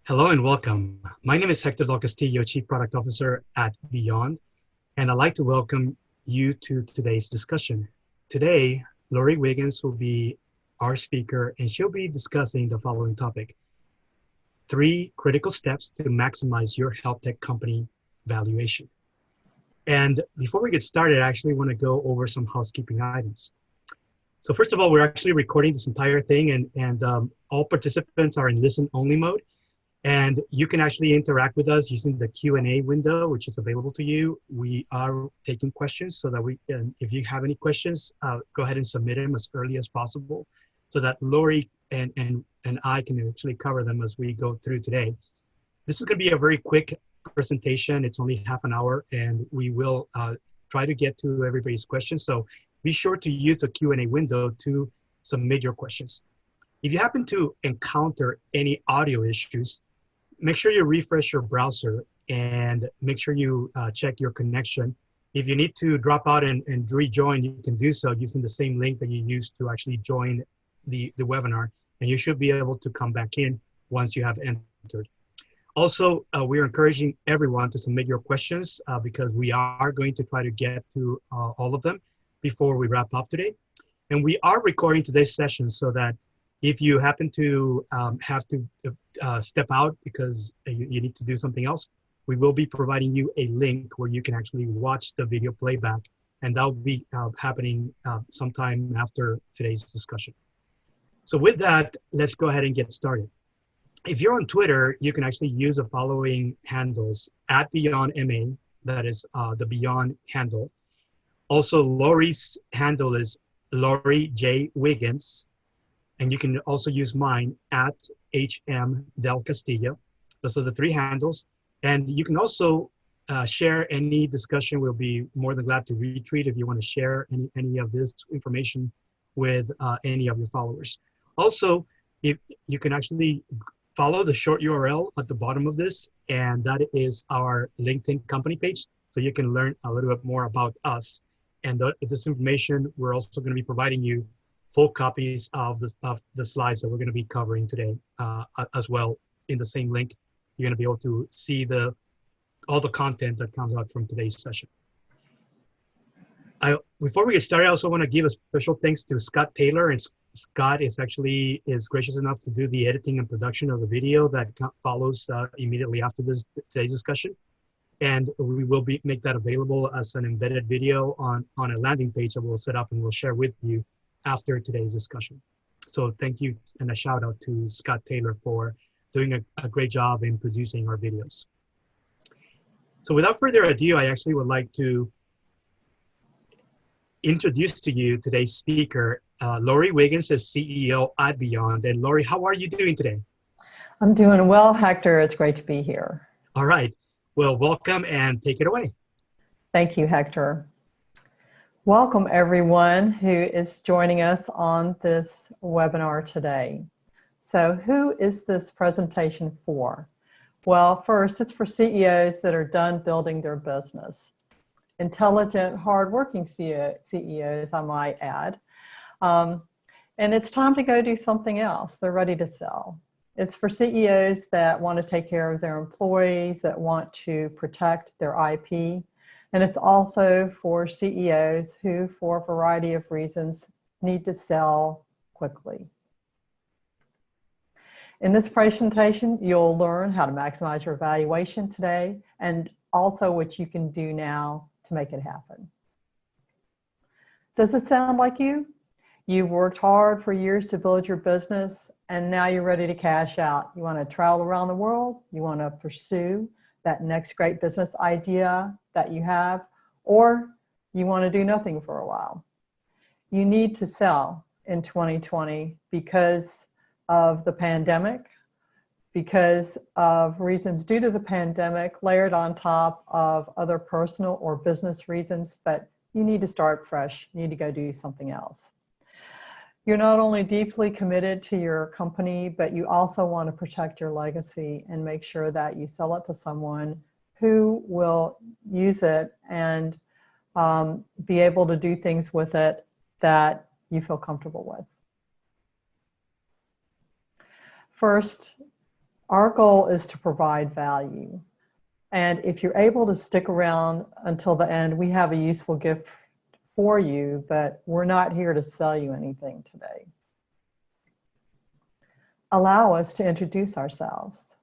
Hello and welcome. My name is Hector Del Castillo, Chief Product Officer at Byond, and I'd like to welcome you to today's discussion. Today, Laurie Wiggins will be our speaker, and she'll be discussing the following topic: 3 critical steps to maximize your health tech company valuation. And before we get started, I actually want to go over some housekeeping items. So first of all, we're actually recording this entire thing, and all participants are in listen-only mode. And you can actually interact with us using the Q&A window, which is available to you. We are taking questions so that we can, if you have any questions, go ahead and submit them as early as possible so that Laurie and I can actually cover them as we go through today. This is going to be a very quick presentation. It's only half an hour, and we will try to get to everybody's questions. So be sure to use the Q&A window to submit your questions. If you happen to encounter any audio issues, make sure you refresh your browser and make sure you check your connection. If you need to drop out and rejoin, you can do so using the same link that you used to actually join the webinar, and you should be able to come back in once you have entered. Also, we're encouraging everyone to submit your questions because we are going to try to get to all of them before we wrap up today. And we are recording today's session so that if you happen to have to step out because you need to do something else, we will be providing you a link where you can actually watch the video playback, and that will be happening sometime after today's discussion. So with that, let's go ahead and get started. If you're on Twitter, you can actually use the following handles: @BeyondMA, that is the Byond handle. Also, Laurie's handle is Laurie J. Wiggins. And you can also use mine @HM Del Castillo. Those are the 3 handles. And you can also share any discussion. We'll be more than glad to retweet if you want to share any of this information with any of your followers. Also, if you can actually follow the short URL at the bottom of this, and that is our LinkedIn company page. So you can learn a little bit more about us. And this information, we're also going to be providing you full copies of the slides that we're going to be covering today as well. In the same link, you're going to be able to see all the content that comes out from today's session. Before we get started, I also want to give a special thanks to Scott Taylor. And Scott is gracious enough to do the editing and production of the video that follows immediately after today's discussion. And we will make that available as an embedded video on a landing page that we'll set up and we'll share with you after today's discussion. So thank you, and a shout out to Scott Taylor for doing a great job in producing our videos. So without further ado, I actually would like to introduce to you today's speaker. Laurie Wiggins is CEO at Byond. And Laurie, how are you doing today? I'm doing well, Hector. It's great to be here. All right. Well, welcome and take it away. Thank you, Hector. Welcome everyone who is joining us on this webinar today. So who is this presentation for? Well, first, it's for CEOs that are done building their business. Intelligent, hardworking CEOs, I might add. And it's time to go do something else. They're ready to sell. It's for CEOs that want to take care of their employees, that want to protect their IP. And it's also for CEOs who, for a variety of reasons, need to sell quickly. In this presentation, you'll learn how to maximize your valuation today, and also what you can do now to make it happen. Does this sound like you? You've worked hard for years to build your business, and now you're ready to cash out. You want to travel around the world, you want to pursue that next great business idea that you have, or you want to do nothing for a while. You need to sell in 2020 because of the pandemic, because of reasons due to the pandemic layered on top of other personal or business reasons, but you need to start fresh. You need to go do something else. You're not only deeply committed to your company, but you also want to protect your legacy and make sure that you sell it to someone who will use it and be able to do things with it that you feel comfortable with. First, Our goal is to provide value. And if you're able to stick around until the end, we have a useful gift for you, but we're not here to sell you anything today. Allow us to introduce ourselves.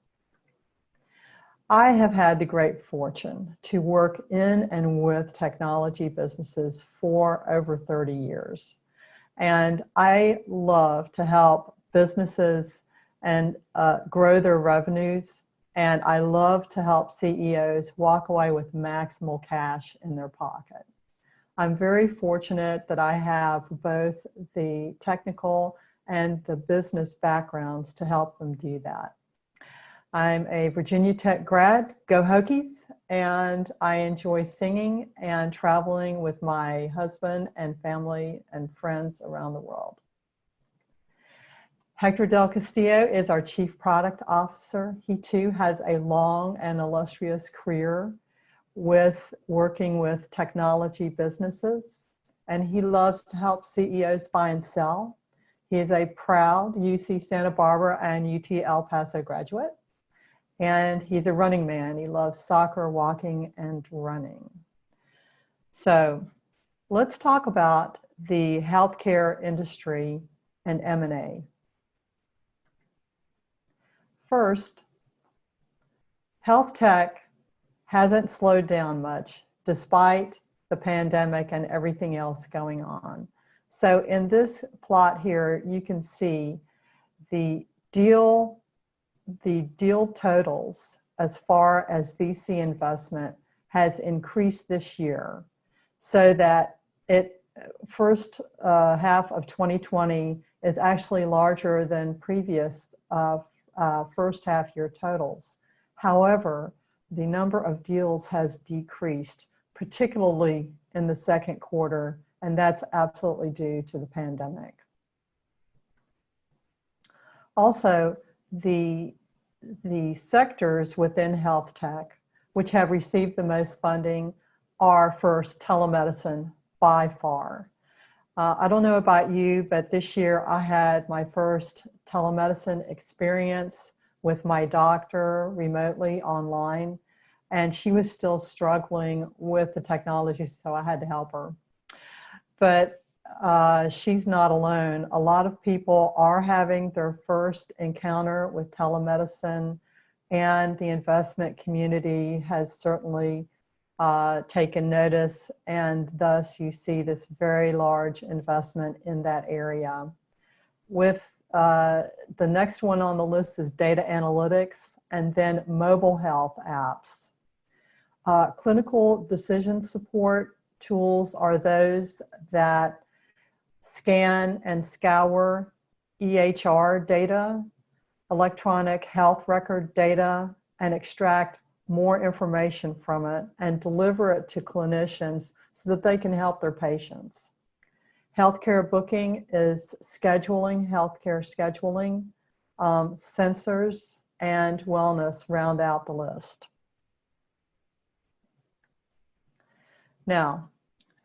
I have had the great fortune to work in and with technology businesses for over 30 years. And I love to help businesses and grow their revenues. And I love to help CEOs walk away with maximal cash in their pocket. I'm very fortunate that I have both the technical and the business backgrounds to help them do that. I'm a Virginia Tech grad, go Hokies, and I enjoy singing and traveling with my husband and family and friends around the world. Hector Del Castillo is our Chief Product Officer. He too has a long and illustrious career with working with technology businesses, and he loves to help CEOs buy and sell. He is a proud UC Santa Barbara and UT El Paso graduate, and he's a running man. He loves soccer, walking, and running. So let's talk about the healthcare industry and M&A. First, health tech hasn't slowed down much despite the pandemic and everything else going on. So in this plot here, you can see the deal totals as far as VC investment has increased this year, so that first half of 2020 is actually larger than previous first half year totals. However, the number of deals has decreased, particularly in the second quarter, and that's absolutely due to the pandemic. Also, the sectors within health tech which have received the most funding are first telemedicine by far. I don't know about you, but this year I had my first telemedicine experience with my doctor remotely online, and she was still struggling with the technology, so I had to help her. But she's not alone. A lot of people are having their first encounter with telemedicine, and the investment community has certainly taken notice, and thus you see this very large investment in that area. With the next one on the list is data analytics, and then mobile health apps. Clinical decision support tools are those that scan and scour EHR data, electronic health record data, and extract more information from it and deliver it to clinicians so that they can help their patients. Healthcare booking is scheduling, healthcare scheduling, sensors, and wellness round out the list. Now,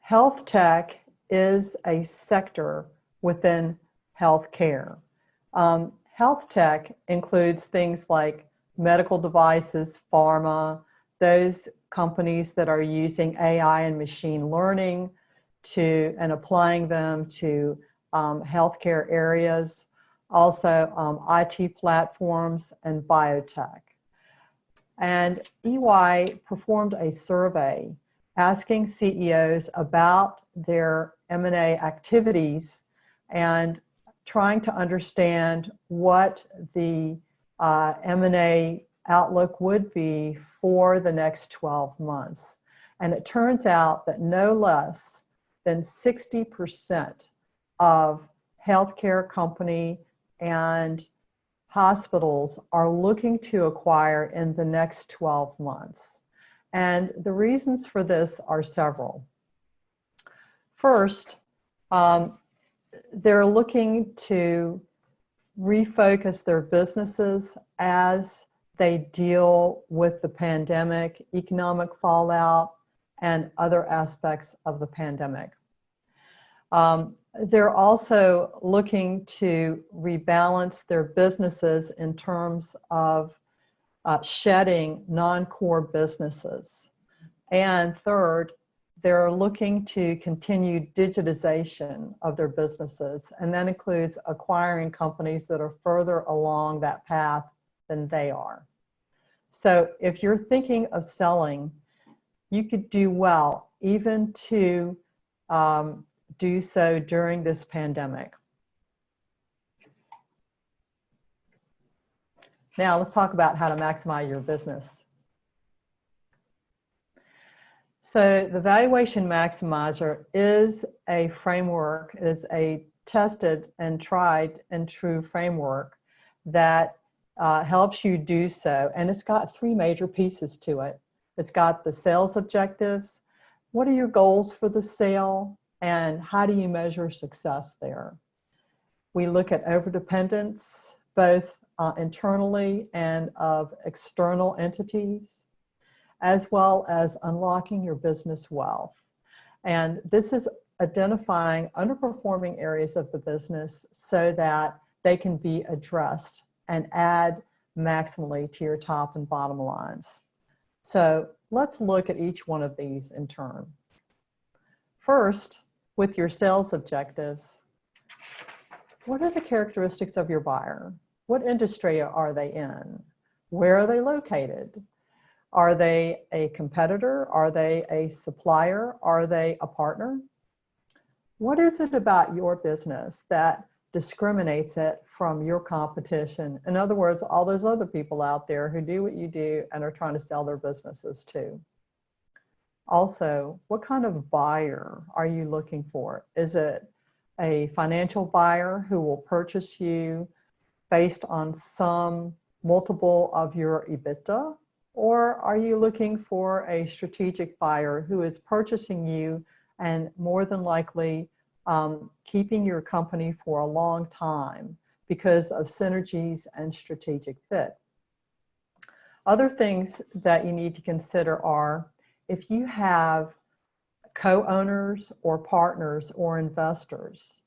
health tech is a sector within healthcare. Health tech includes things like medical devices, pharma, those companies that are using AI and machine learning and applying them to healthcare areas, also IT platforms and biotech. And EY performed a survey asking CEOs about their M&A activities and trying to understand what the M&A outlook would be for the next 12 months. And it turns out that no less than 60% of healthcare company and hospitals are looking to acquire in the next 12 months. And the reasons for this are several. First, they're looking to refocus their businesses as they deal with the pandemic, economic fallout, and other aspects of the pandemic. They're also looking to rebalance their businesses in terms of shedding non-core businesses. And third, they're looking to continue digitization of their businesses, and that includes acquiring companies that are further along that path than they are. So if you're thinking of selling, you could do well even to do so during this pandemic. Now let's talk about how to maximize your business. So the Valuation Maximizer is a framework, it is a tested and tried and true framework that helps you do so. And it's got three major pieces to it. It's got the sales objectives. What are your goals for the sale? And how do you measure success there? We look at overdependence, both internally and of external entities, as well as unlocking your business wealth. And this is identifying underperforming areas of the business so that they can be addressed and add maximally to your top and bottom lines. So let's look at each one of these in turn. First, with your sales objectives, what are the characteristics of your buyer? What industry are they in? Where are they located? Are they a competitor? Are they a supplier? Are they a partner? What is it about your business that discriminates it from your competition? In other words, all those other people out there who do what you do and are trying to sell their businesses too. Also, what kind of buyer are you looking for? Is it a financial buyer who will purchase you based on some multiple of your EBITDA? Or are you looking for a strategic buyer who is purchasing you and more than likely keeping your company for a long time because of synergies and strategic fit? Other things that you need to consider are if you have co-owners or partners or investors,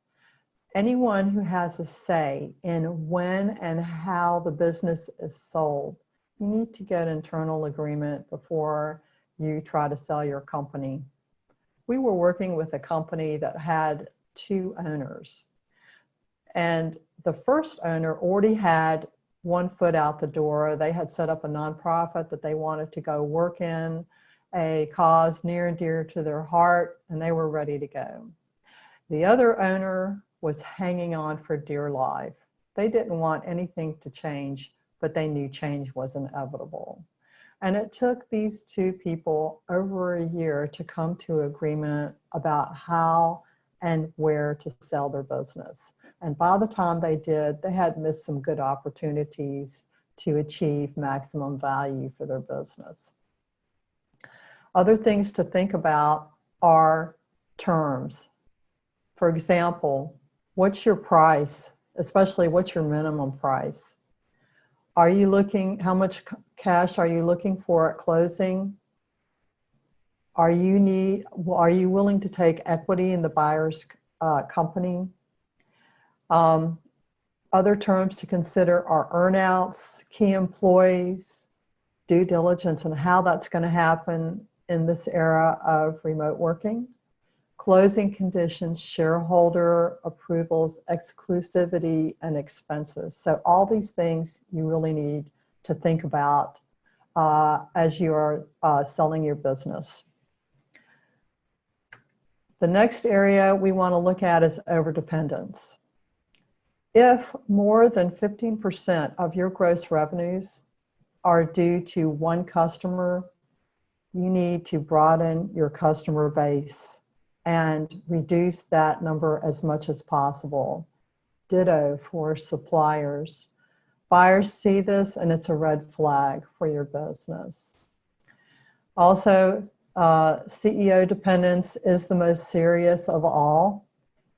anyone who has a say in when and how the business is sold, you need to get internal agreement before you try to sell your company. We were working with a company that had two owners, and the first owner already had one foot out the door. They had set up a nonprofit that they wanted to go work in, a cause near and dear to their heart, and they were ready to go. The other owner was hanging on for dear life. They didn't want anything to change, but they knew change was inevitable. And it took these two people over a year to come to agreement about how and where to sell their business. And by the time they did, they had missed some good opportunities to achieve maximum value for their business. Other things to think about are terms. For example, what's your price? Especially what's your minimum price? Are you looking, how much cash are you looking for at closing? Are you willing to take equity in the buyer's company? Other terms to consider are earnouts, key employees, due diligence, and how that's going to happen in this era of remote working. Closing conditions, shareholder approvals, exclusivity, and expenses. So all these things you really need to think about as you are selling your business. The next area we want to look at is overdependence. If more than 15% of your gross revenues are due to one customer, you need to broaden your customer base and reduce that number as much as possible. Ditto for suppliers. Buyers see this and it's a red flag for your business. Also, CEO dependence is the most serious of all.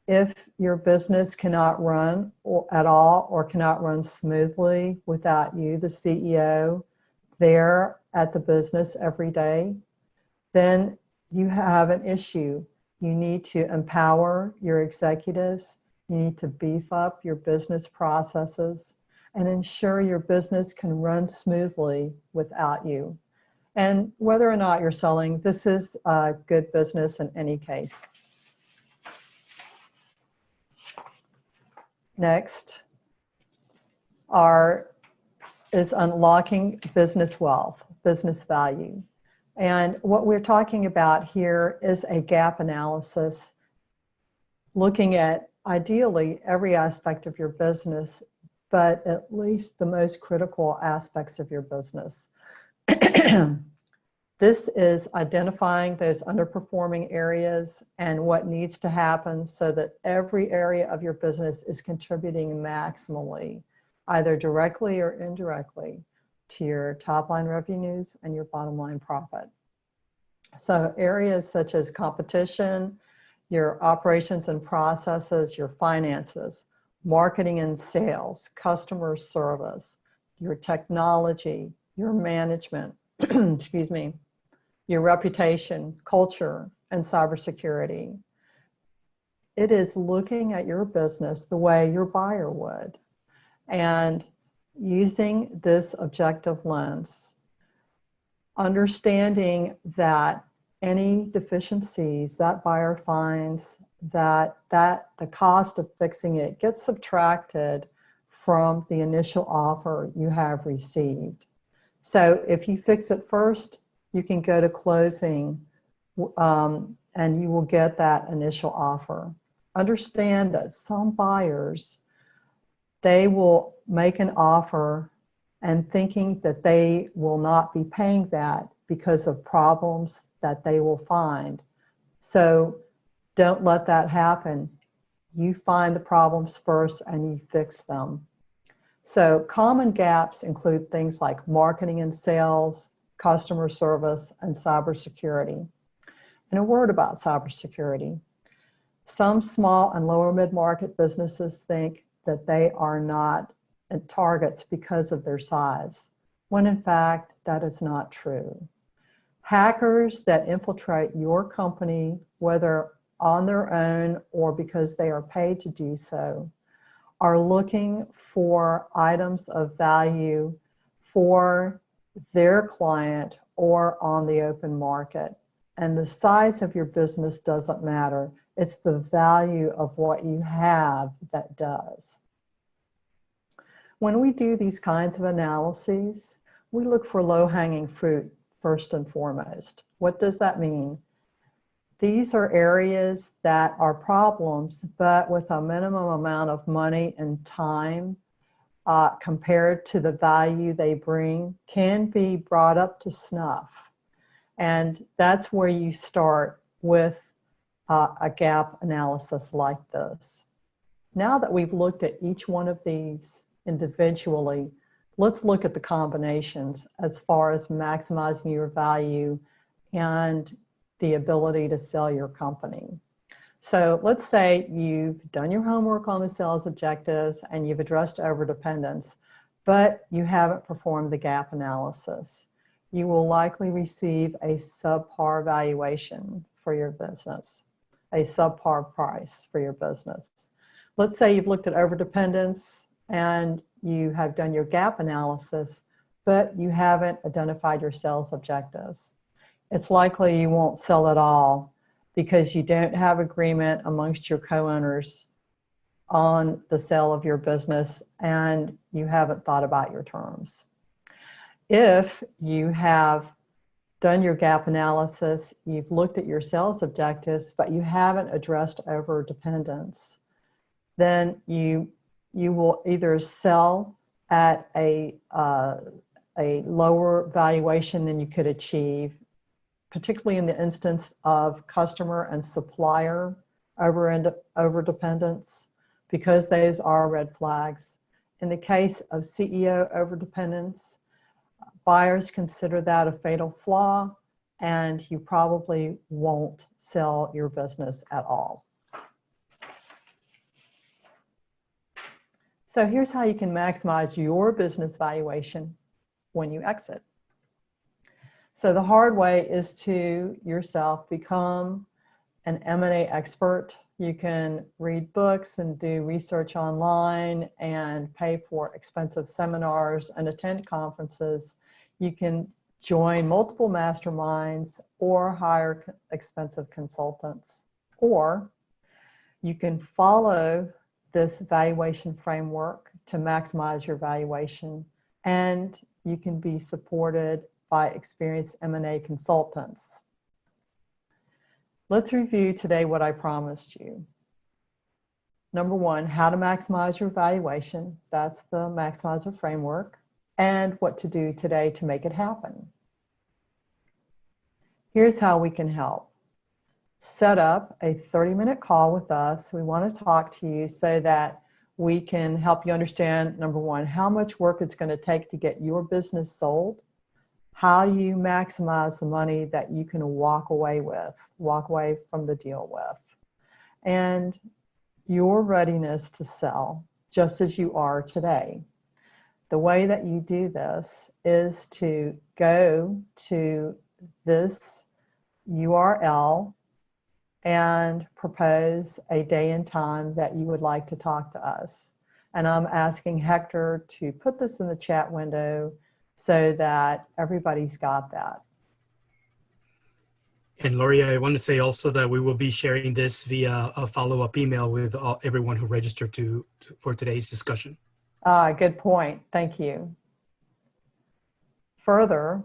If your business cannot run at all or cannot run smoothly without you, the CEO, there at the business every day, then you have an issue. You need to empower your executives. You need to beef up your business processes and ensure your business can run smoothly without you. And whether or not you're selling, this is a good business in any case. Next is unlocking business wealth, business value. And what we're talking about here is a gap analysis, looking at ideally every aspect of your business, but at least the most critical aspects of your business. This is identifying those underperforming areas and what needs to happen so that every area of your business is contributing maximally, either directly or indirectly, to your top line revenues and your bottom line profit. So areas such as competition, your operations and processes, your finances, marketing and sales, customer service, your technology, your management, excuse me, your reputation, culture, and cybersecurity. It is looking at your business the way your buyer would and using this objective lens, understanding that any deficiencies that buyer finds, that the cost of fixing it gets subtracted from the initial offer you have received. So if you fix it first, you can go to closing and you will get that initial offer. Understand that some buyers, they will make an offer and thinking that they will not be paying that because of problems that they will find. So don't let that happen. You find the problems first and you fix them. So common gaps include things like marketing and sales, customer service, and cybersecurity. And a word about cybersecurity. Some small and lower mid-market businesses think that they are not targets because of their size, when in fact that is not true. Hackers that infiltrate your company, whether on their own or because they are paid to do so, are looking for items of value for their client or on the open market. And the size of your business doesn't matter. It's the value of what you have that does. When we do these kinds of analyses, we look for low-hanging fruit first and foremost. What does that mean? These are areas that are problems, but with a minimum amount of money and time compared to the value they bring, can be brought up to snuff. And that's where you start with a gap analysis like this. Now that we've looked at each one of these individually, let's look at the combinations as far as maximizing your value and the ability to sell your company. So let's say you've done your homework on the sales objectives and you've addressed overdependence, but you haven't performed the gap analysis. You will likely receive a subpar valuation for your business, a subpar price for your business. Let's say you've looked at overdependence and you have done your gap analysis, but you haven't identified your sales objectives. It's likely you won't sell at all because you don't have agreement amongst your co-owners on the sale of your business and you haven't thought about your terms. If you have done your gap analysis, you've looked at your sales objectives, but you haven't addressed overdependence, then you will either sell at a lower valuation than you could achieve, particularly in the instance of customer and supplier overdependence, because those are red flags. In the case of CEO overdependence, buyers consider that a fatal flaw, and you probably won't sell your business at all. So here's how you can maximize your business valuation when you exit. So the hard way is to yourself become an M&A expert. You can read books and do research online and pay for expensive seminars and attend conferences. You can join multiple masterminds or hire expensive consultants. Or you can follow this valuation framework to maximize your valuation, and you can be supported by experienced M&A consultants. Let's review today what I promised you. Number one, how to maximize your valuation. That's the maximizer framework, and what to do today to make it happen. Here's how we can help. Set up a 30-minute call with us. We want to talk to you so that we can help you understand, number one, how much work it's going to take to get your business sold, how you maximize the money that you can walk away from the deal with, and your readiness to sell just as you are today. The way that you do this is to go to this URL and propose a day and time that you would like to talk to us. And I'm asking Hector to put this in the chat window so that everybody's got that. And Laurie, I want to say also that we will be sharing this via a follow-up email with everyone who registered for today's discussion. Good point. Thank you. Further,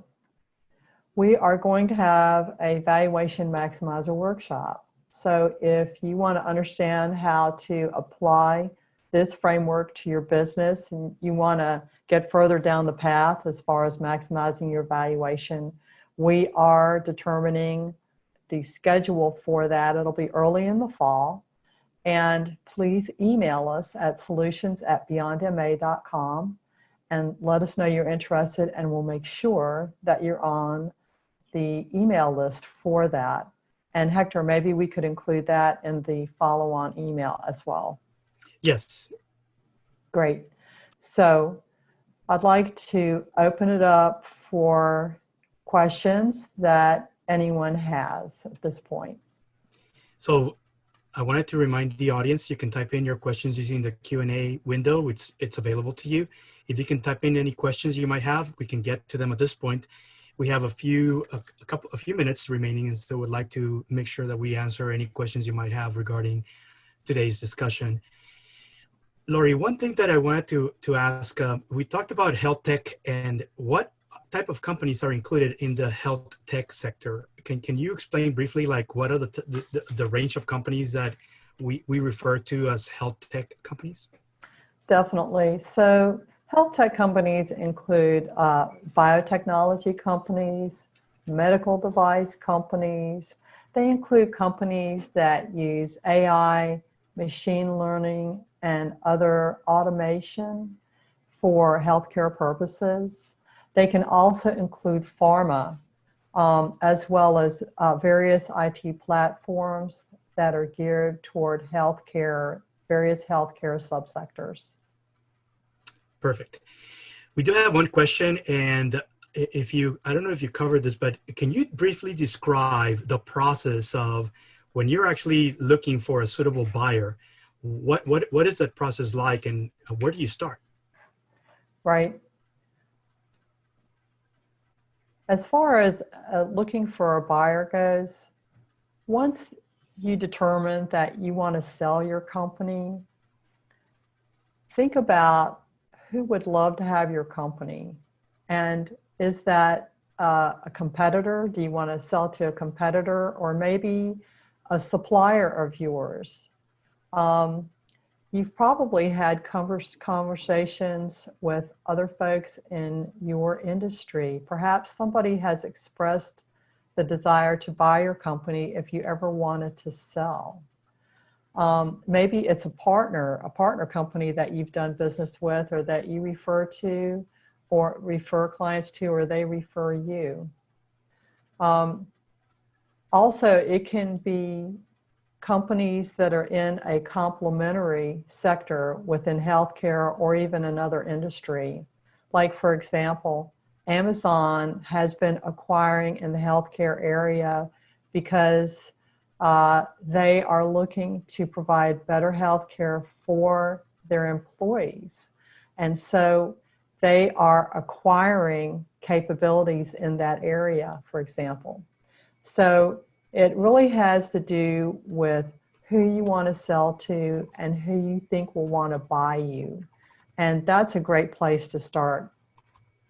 we are going to have a valuation maximizer workshop. So if you want to understand how to apply this framework to your business and you want to get further down the path as far as maximizing your valuation, we are determining the schedule for that. It'll be early in the fall. And please email us at solutions@byondma.com and let us know you're interested, and we'll make sure that you're on the email list for that. And Hector, maybe we could include that in the follow-on email as well. Yes. Great. So I'd like to open it up for questions that anyone has at this point. So I wanted to remind the audience, you can type in your questions using the Q&A window, which it's available to you. If you can type in any questions you might have, we can get to them at this point. We have a few minutes remaining, and so would like to make sure that we answer any questions you might have regarding today's discussion. Laurie, one thing that I wanted to ask, we talked about health tech and what type of companies are included in the health tech sector. Can you explain briefly, like, what are the range of companies that we refer to as health tech companies? Definitely. So health tech companies include biotechnology companies, medical device companies. They include companies that use AI, machine learning, and other automation for healthcare purposes. They can also include pharma, as well as various IT platforms that are geared toward healthcare, various healthcare subsectors. Perfect. We do have one question, and I don't know if you covered this, but can you briefly describe the process of when you're actually looking for a suitable buyer? What is that process like, and where do you start? Right. As far as looking for a buyer goes, once you determine that you want to sell your company, think about who would love to have your company. And is that a competitor? Do you want to sell to a competitor, or maybe a supplier of yours? You've probably had conversations with other folks in your industry. Perhaps somebody has expressed the desire to buy your company if you ever wanted to sell. Maybe it's a partner company that you've done business with, or that you refer to, or refer clients to, or they refer you. Also, it can be companies that are in a complementary sector within healthcare or even another industry. Like, for example, Amazon has been acquiring in the healthcare area because They are looking to provide better health care for their employees. And so they are acquiring capabilities in that area, for example. So it really has to do with who you want to sell to and who you think will want to buy you. And that's a great place to start.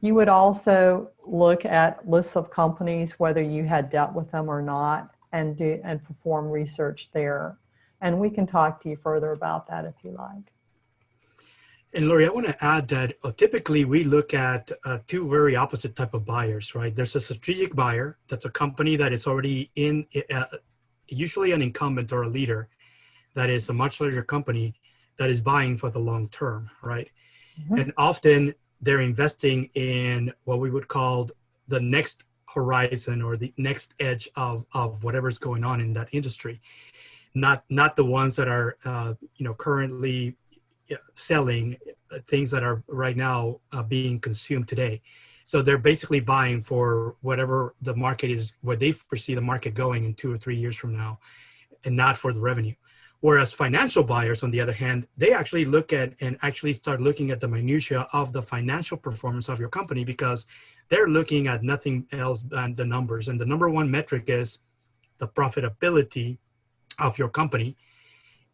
You would also look at lists of companies, whether you had dealt with them or not, and perform research there. And we can talk to you further about that if you like. And Laurie, I want to add that typically we look at two very opposite type of buyers, right? There's a strategic buyer. That's a company that is already in, usually an incumbent or a leader that is a much larger company that is buying for the long term, right? Mm-hmm. And often they're investing in what we would call the next horizon or the next edge of whatever's going on in that industry, not the ones that are currently selling things that are right now being consumed today. So they're basically buying for whatever the market is, where they foresee the market going in 2 or 3 years from now, and not for the revenue. Whereas financial buyers, on the other hand, they actually look at and actually start looking at the minutia of the financial performance of your company, because they're looking at nothing else than the numbers. And the number one metric is the profitability of your company.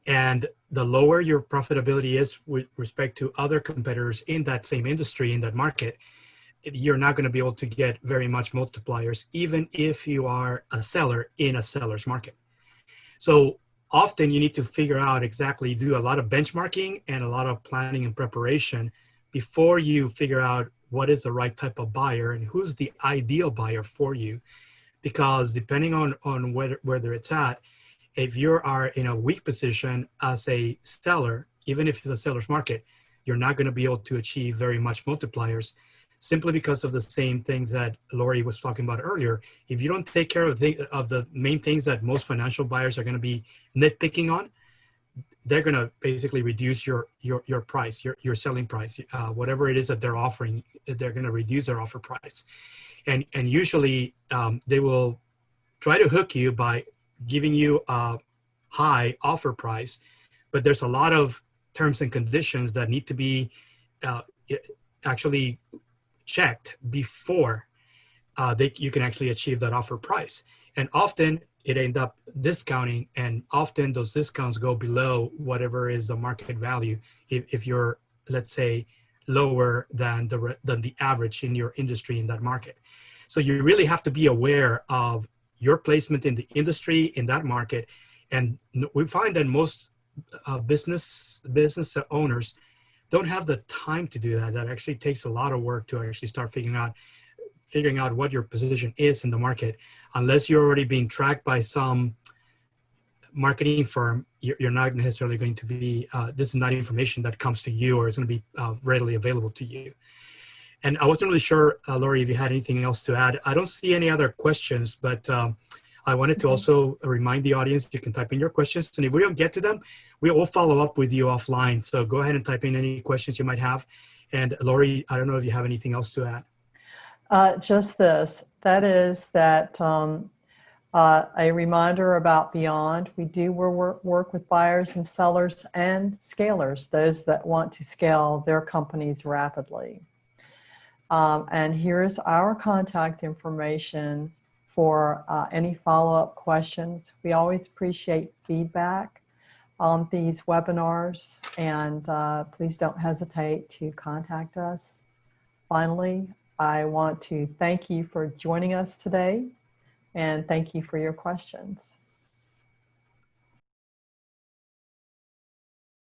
And the lower your profitability is with respect to other competitors in that same industry, in that market, you're not going to be able to get very much multipliers, even if you are a seller in a seller's market. So often you need to figure out exactly, do a lot of benchmarking and a lot of planning and preparation before you figure out what is the right type of buyer and who's the ideal buyer for you. Because depending on whether it's at, if you are in a weak position as a seller, even if it's a seller's market, you're not going to be able to achieve very much multipliers, simply because of the same things that Laurie was talking about earlier. If you don't take care of the main things that most financial buyers are going to be nitpicking on, they're going to basically reduce your price, your selling price, whatever it is that they're offering. They're going to reduce their offer price, and usually they will try to hook you by giving you a high offer price, but there's a lot of terms and conditions that need to be actually checked before you can actually achieve that offer price. And often it ends up discounting, and often those discounts go below whatever is the market value if you're, let's say, lower than the average in your industry in that market. So you really have to be aware of your placement in the industry, in that market. And we find that most business owners don't have the time to do that. That actually takes a lot of work to actually start figuring out what your position is in the market. Unless you're already being tracked by some marketing firm, you're not necessarily going to be, this is not information that comes to you or is going to be readily available to you. And I wasn't really sure, Laurie, if you had anything else to add. I don't see any other questions, but I wanted to also remind the audience, you can type in your questions. And if we don't get to them, we will follow up with you offline. So go ahead and type in any questions you might have. And Laurie, I don't know if you have anything else to add. Just this, that is that a reminder about Byond. We do work with buyers and sellers and scalers, those that want to scale their companies rapidly. And here's our contact information for any follow-up questions. We always appreciate feedback on these webinars, and please don't hesitate to contact us. Finally, I want to thank you for joining us today, and thank you for your questions.